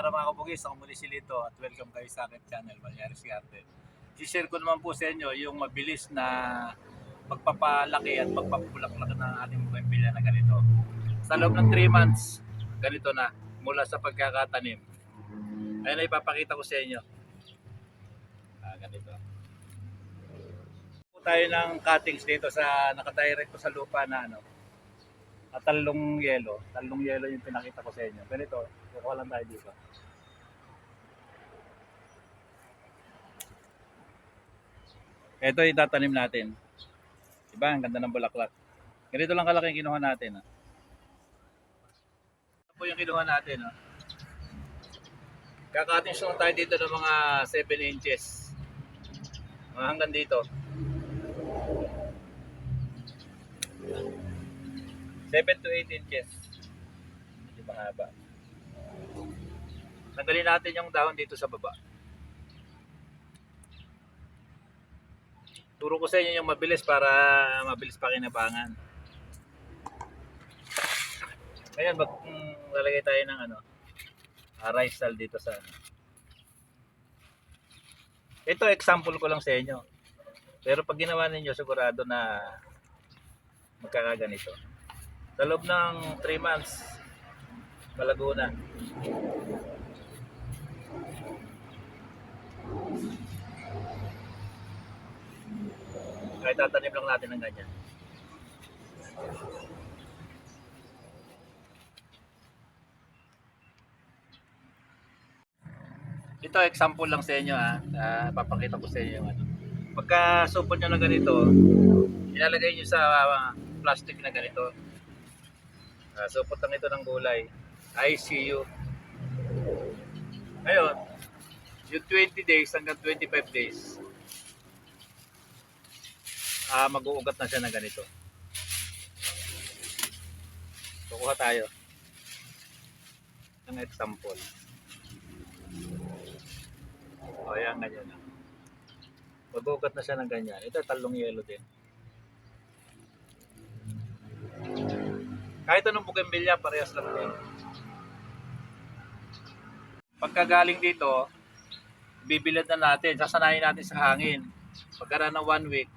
araw mga kabugis, ako muli si Lito at welcome kayo sa akin channel, Balyares Garden. I-share ko naman po sa inyo yung mabilis na pagpapalaki at pagpapulaklak ng ating bougainvillea na ganito. Sa loob ng 3 months, ganito na mula sa pagkakatanim. Ayun na ipapakita ko sa inyo. Ganito. Tayo ng cuttings dito sa nakadirect ko sa lupa na talong yelo yung pinakita ko sa inyo. Ganito, kukuha lang tayo dito. Ito yung tatanim natin. Diba? Ang ganda ng bulaklak. Ganito lang kalaki yung kinuha natin. Ito po yung kinuha natin. Kakatings lang tayo dito ng mga 7 inches. Mga hanggang dito. 7 to 8 inches. Medyo mahaba. Tanggalin natin yung dahon dito sa baba. Turo ko sa inyo yung mabilis para mabilis pakinabangan. Ngayon, lalagay tayo ng rice sal dito sa Ito example ko lang sa inyo. Pero pag ginawa ninyo, sigurado na magkakaganito. Sa loob ng 3 months, palago na. Kahit tatanim lang natin ng ganyan. Ito example lang sa inyo papakita ko sa inyo yung Pagka supot nyo na ganito, ilalagay nyo sa plastic na ganito. Supot lang ito ng gulay. ICU. Ngayon, yung 20 days hanggang 25 days, mag-uugat na siya na ganito. Kukuha tayo ng example. Ayan, ganyan na. Mag-uugat na siya ng ganyan. Ito, talong yelo din. Kahit anong bougainvillea, parehas lang din. Pagkagaling dito, bibilad na natin. Sasanayin natin sa hangin. Pagkaraan ng 1 week,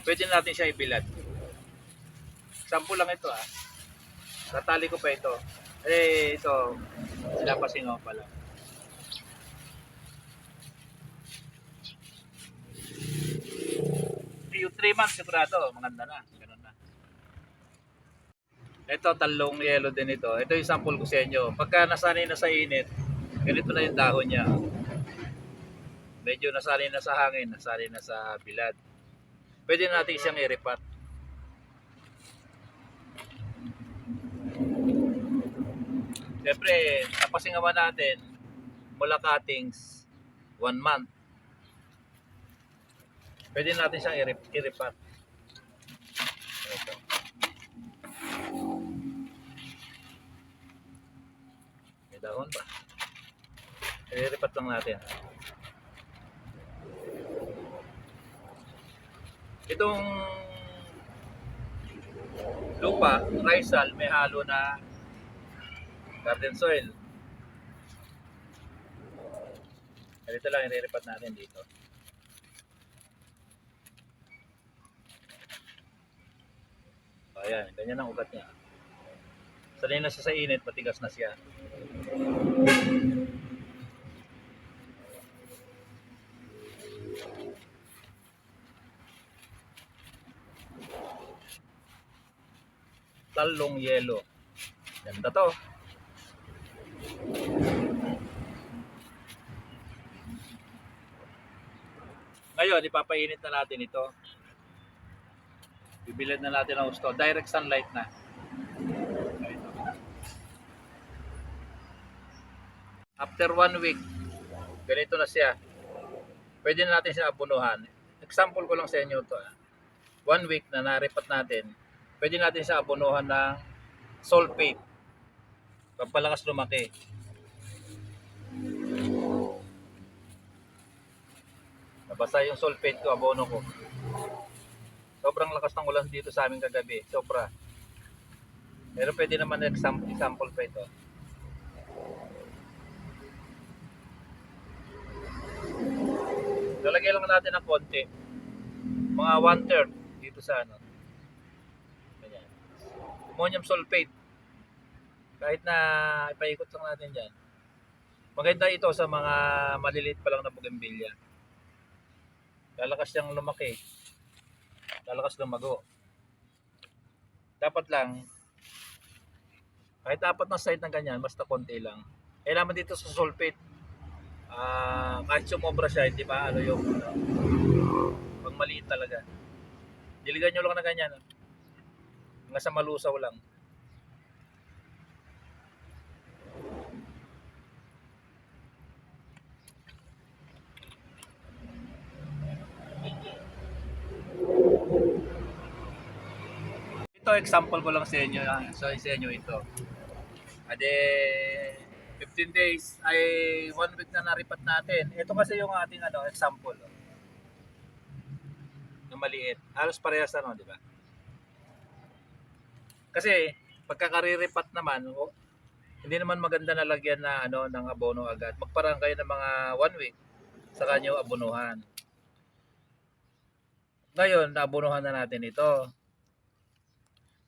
pwede natin siya ibilad. Sample lang ito Tatali ko pa ito. Ito, sinapasingaw pala. Yung 3 months sigurado, maganda na. Ganun na. Ito, talong yelo din ito. Ito yung sample ko sa inyo. Pagka nasanay na sa init, ganito na yung dahon niya. Medyo nasanay na sa hangin, nasanay na sa bilad. Pwede natin siyang i-repat. Siyempre, napasingawan natin mula cuttings 1 month. Pwede natin siyang i-repat. Ito. May dahon pa. I-repat lang natin. Itong lupa, rice sal, may halo na garden soil. Ito lang, i-repat natin dito. Ayan, ganyan ang ugat niya. Sanay na siya sa init, matigas na siya. Talong yelo. Ganda to. Ngayon, ipapainit na natin ito. Bibilad na natin ang gusto. Direct sunlight na. After 1 week, ganito na siya. Pwede na natin siya abunuhan. Example ko lang sa inyo ito. 1 week na naripat natin, pwede natin siya abunuhan ng sulfate. Pampalakas lumaki. Nabasa yung sulfate ko, abono ko. Sobrang lakas ng ulan dito sa amin kagabi. Sobra. Pero pwede naman example pa ito. lang natin ng konti. Mga 1/3 dito sa ano. Ganyan. Ammonium sulfate. Kahit na ipaikot lang natin dyan. Maganda ito sa mga maliliit pa lang na bougainvillea. Lalakas siyang lumaki. Lalakas lumago. Dapat lang, kahit apat na side ng ganyan, basta konti lang. Kaya naman dito sa sulfate, kahit sumobra siya, hindi pa ano yung pag maliit talaga. Diligan nyo lang na ganyan. Hanggang sa malusaw lang. Ito example ko lang sa inyo. So sa inyo ito. Ade 15 days ay 1 week na naripat natin. Ito kasi yung ating ano example. Na maliit. Halos parehas ano, di ba? Kasi pagkakariripat naman, hindi naman maganda na lagyan na ano ng abono agad. Magparang kayo ng mga 1 week sa kanyo abonuhan. Ngayon, naabonohan na natin ito.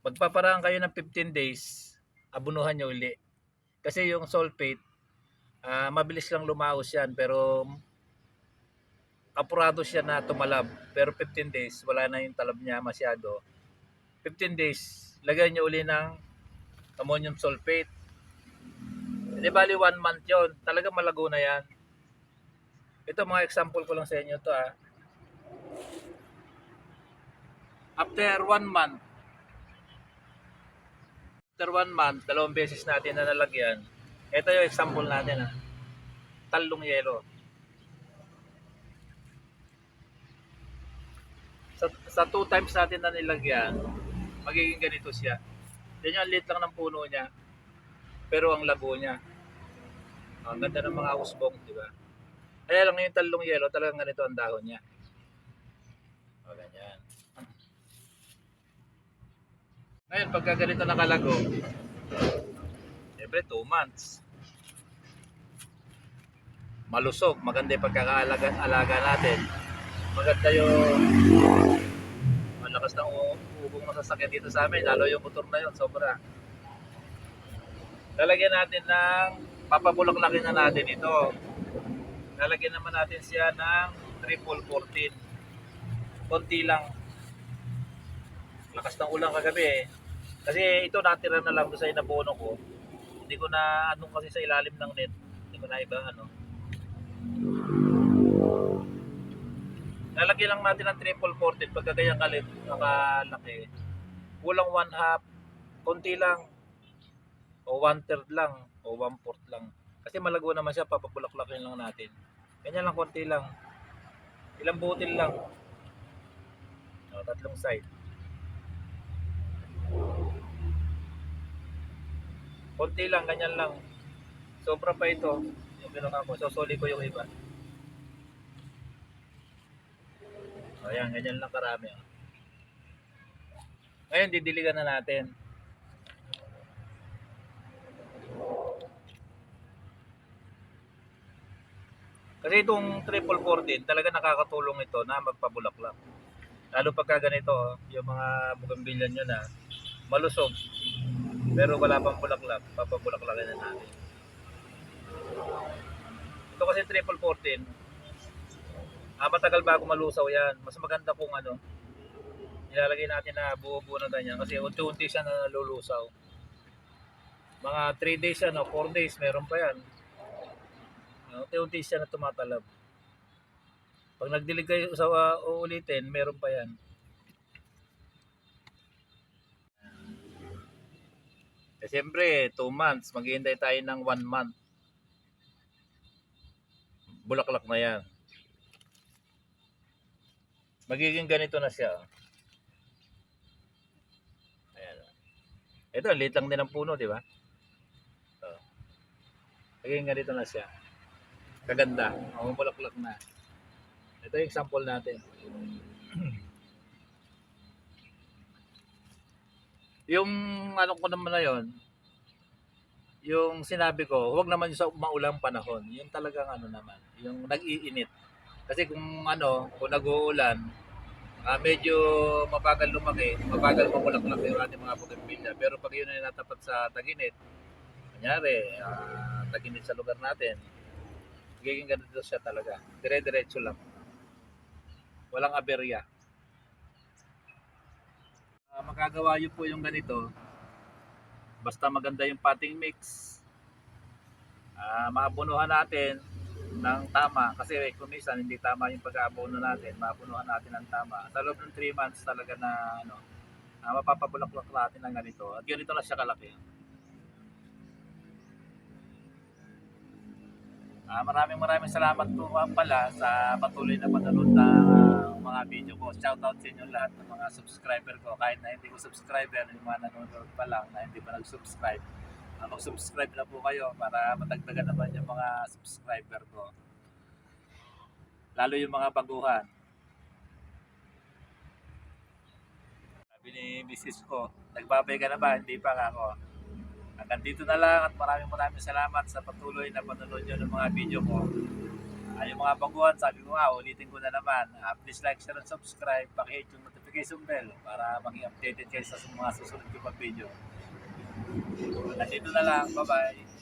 Magpaparaan kayo ng 15 days, abunuhan nyo uli. Kasi yung sulfate, mabilis lang lumaos yan, pero apurado siya na tumalab. Pero 15 days, wala na yung talab niya masyado. 15 days, lagyan nyo uli ng ammonium sulfate. Hindi bali 1 month yon, talagang malago na yan. Ito mga example ko lang sa inyo to After 1 month, after 1 month, 2 beses natin na nalagyan. Ito yung example natin talong yelo. Sa 2 times natin na nilagyan, magiging ganito siya. Yan yung lit lang ng puno niya. Pero ang lago niya. Ang ganda ng mga usbong, di ba? Kaya lang yung talong yelo, talagang ganito ang dahon niya. O, ganyan. Ngayon, pagka ganito nakalago, siyempre 2 months. Malusog, maganda yung pagkakaalaga natin. Maganda yung malakas ng ubong masasakyan dito sa amin, lalo yung motor na yun, sobra. Lalagyan natin ng, papabulaklakin na natin ito. Lalagyan naman natin siya ng triple 14. Konti lang. Lakas ng ulan kagabi Kasi ito natira na lang sa inabono ko. Hindi ko na anong kasi sa ilalim ng net. Hindi ko na iba Lalagyan lang natin ng triple 14 pagka ganyan kalit nakalaki. Kulang 1/2, konti lang. O 1/3 lang o 1/4 lang. Kasi malago naman siya, papabulaklakin lang natin. Ganyan lang, konti lang. Ilang butil lang. 3 side. Konti lang, ganyan lang. Sobra pa ito. Yung ginawa ko, susuli ko yung iba. Ayan, ganyan lang karami. Ngayon, didiligan na natin. Kasi itong triple 14, talaga nakakatulong ito na magpabulaklak. Lalo pagka ganito, yung mga bougainvillea nyo na malusog, pero wala pang bulaklak, papabulaklakin na natin. Ito kasi triple 14, matagal bago malusaw yan. Mas maganda kung ilalagay natin na buo-buo na ganyan kasi unti-unti siya na nalulusaw. Mga 3 days 4 days meron pa yan. Unti-unti siya na tumatalab. Pag nagdilig kayo sa uulitin, meron pa yan. Siyempre 2 months, maghihintay tayo ng 1 month. Bulaklak na yan. Magiging ganito na siya. Ayan. Ito, liit lang din ang puno, di ba? Magiging ganito na siya. Kaganda. Bulaklak na. Ito yung example natin. Yung ko naman na yon, yung sinabi ko, huwag naman yung sa maulang panahon. Yung talagang naman, yung nag-iinit. Kasi kung kung nag-uulan, medyo mabagal lumaki, mabagal mamulaklak yung ating mga bougainvillea. Pero pag yun ay natapat sa taginit, kunyari, taginit sa lugar natin, magiging ganito siya talaga. Dire-diretso lang. Walang aberya. Magagawa nyo po yung ganito, basta maganda yung potting mix, maabunuhan natin ng tama kasi kung minsan hindi tama yung pag-aabono natin, maabunuhan natin ng tama. Sa loob ng 3 months talaga na mapapabulaklak natin ng ganito. At ganito na siya kalaki. Maraming salamat po pala sa patuloy na panonood ng mga video ko. Shoutout sa inyo lahat ng mga subscriber ko. Kahit na hindi ko subscriber, yung mga nanonood pa lang na hindi pa nag-subscribe. Mag-subscribe na po kayo para matagdagan naman yung mga subscriber ko. Lalo yung mga baguhan. Sabi ni Mrs. ko, nagbabay ka na ba? Hindi pa ako. Hanggang dito na lang at maraming salamat sa patuloy na panonood nyo ng mga video ko. Yung mga baguhan, sabi ko nga, ulitin ko na naman. Please like, share, and subscribe. Paki-hit yung notification bell para maging updated kayo sa mga susunod ko pang video. Hanggang dito na lang. Bye-bye.